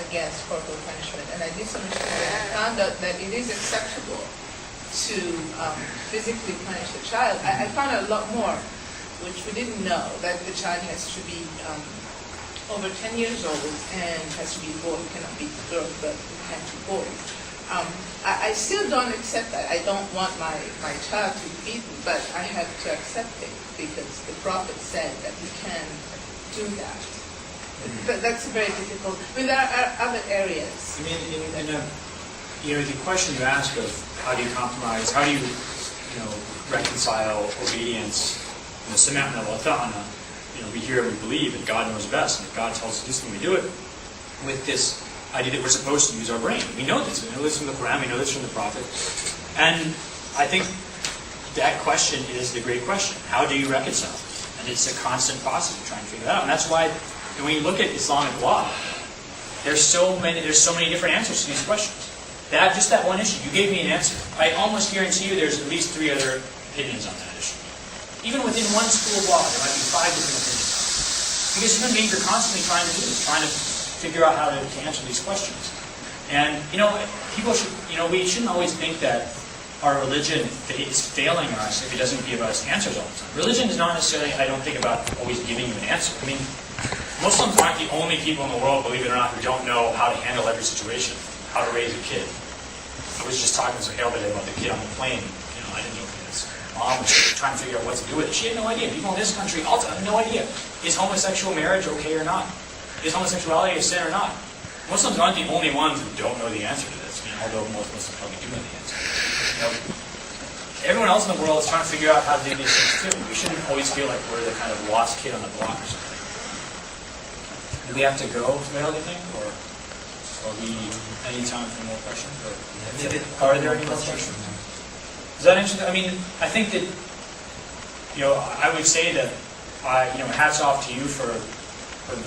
against corporal punishment. And I did some research and I found out that it is acceptable to physically punish a child. I found out a lot more, which we didn't know, that the child has to be over 10 years old and has to be a boy. It cannot be a girl, but it has to be a boy. I still don't accept that. I don't want my child to be beaten, but I have to accept it because the Prophet said that we can do that. But that's very difficult. I mean, there are other areas. I mean, the question you ask of how do you compromise, how do you, reconcile obedience, sama'na wa ta'ana, we hear and we believe that God knows best, and if God tells us to do something, we do it, with this idea that we're supposed to use our brain. We know this. We know this from the Quran. We know this from the Prophet. And I think that question is the great question. How do you reconcile? And it's a constant process of trying to figure that out. And that's why when you look at Islamic law, there's so many different answers to these questions. Just that one issue, you gave me an answer. I almost guarantee you there's at least 3 other opinions on that issue. Even within one school of law, there might be 5 different opinions. Because human beings are constantly trying to do this, trying to figure out how to answer these questions. And, people should, we shouldn't always think that our religion is failing us if it doesn't give us answers all the time. Religion is not necessarily, I don't think, about always giving you an answer. I mean, Muslims aren't the only people in the world, believe it or not, who don't know how to handle every situation, how to raise a kid. I was just talking to Sohail today about the kid on the plane. I didn't know his mom was trying to figure out what to do with it. She had no idea. People in this country also have no idea. Is homosexual marriage okay or not? Is homosexuality a sin or not? Muslims aren't the only ones who don't know the answer to this, although most Muslims probably do know the answer. Everyone else in the world is trying to figure out how to do these things too. We shouldn't always feel like we're the kind of lost kid on the block or something. Do we have to go, Sohail, do you think? Or are we any time for more questions? Are there any more questions? Is that interesting? I mean, I think that, I would say that, hats off to you for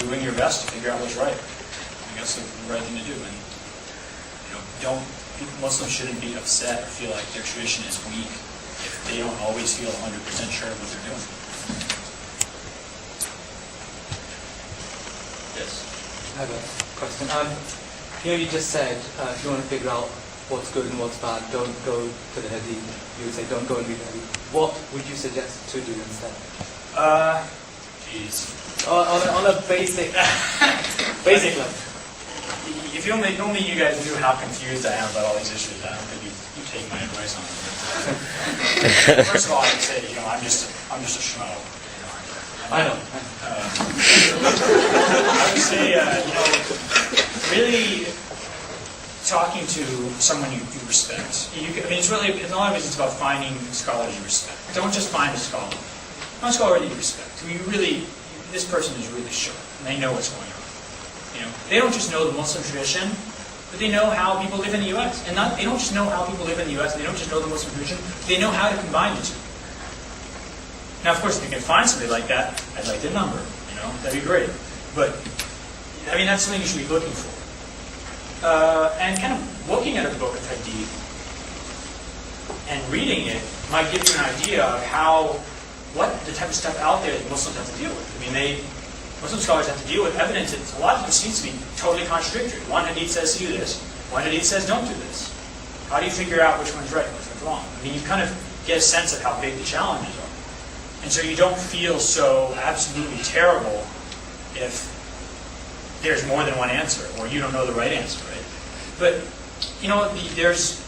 doing your best to figure out what's right. I think that's the right thing to do. And, Muslims shouldn't be upset or feel like their tradition is weak if they don't always feel 100% sure of what they're doing. Yes? I have a question. You just said if you want to figure out what's good and what's bad, don't go to the Hadith. You would say don't go and read the Hadith. What would you suggest to do instead? On a basic level. If only you guys knew how confused I am about all these issues, I don't think you take my advice on it. First of all, I would say, I'm just a schmo. I know. I would say, really talking to someone you respect. It's really, in a lot of ways, it's about finding scholars you respect. Don't just find a scholar. Find a scholar that you respect. This person is really sure, and they know what's going on. They don't just know the Muslim tradition, but they know how people live in the U.S. And they don't just know how people live in the U.S., they don't just know the Muslim tradition, they know how to combine the two. Now, of course, if you can find somebody like that, I'd like their number, that'd be great. But, that's something you should be looking for. And kind of looking at a book of Hadith and reading it might give you an idea of what the type of stuff out there that Muslims have to deal with. Muslim scholars have to deal with evidence that a lot of it seems to be totally contradictory. One hadith says to do this, one hadith says don't do this. How do you figure out which one's right and which one's wrong? You kind of get a sense of how big the challenges are. And so you don't feel so absolutely terrible if there's more than one answer, or you don't know the right answer, right? But, there's,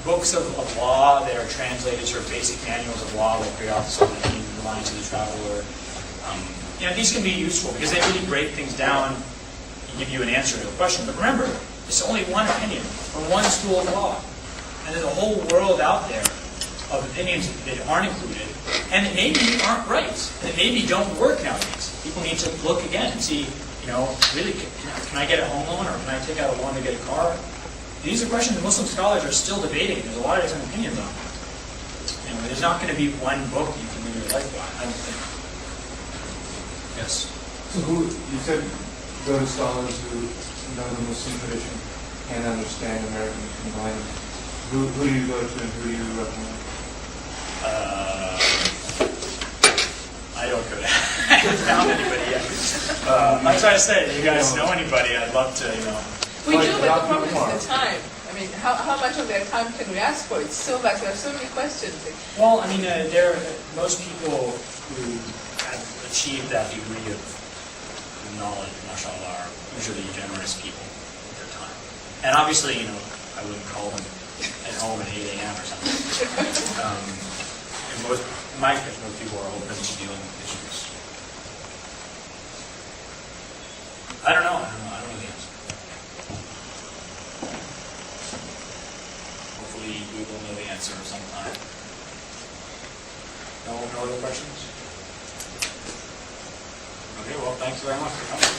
books of law that are translated, sort of basic manuals of law, like Qiyas al-Din, The Lines of the Traveler. These can be useful because they really break things down and give you an answer to a question. But remember, it's only one opinion or one school of law. And there's a whole world out there of opinions that aren't included and that maybe aren't right, and that maybe don't work nowadays. People need to look again and see, really, can I get a home loan or can I take out a loan to get a car? These are questions that Muslim scholars are still debating. There's a lot of different opinions on them. There's not going to be one book you can live your life by, I don't think. Yes? So you said go to scholars who know the Muslim tradition and understand American combined. Who do you go to and who do you recommend? I don't go to haven't found anybody yet. I'm trying to say, if you guys know anybody, I'd love to, We do, but the Dr. problem Umar. is the time. I mean, how much of their time can we ask for? It's still like there are so many questions. Well, I mean, most people who have achieved that degree of knowledge, mashallah, are usually generous people with their time. And obviously, I wouldn't call them at home at 8 a.m. or something. In my experience, most people are open to dealing with issues. I don't know the answer. Hopefully we will know the answer sometime. No other questions? Okay, well, thanks very much for coming.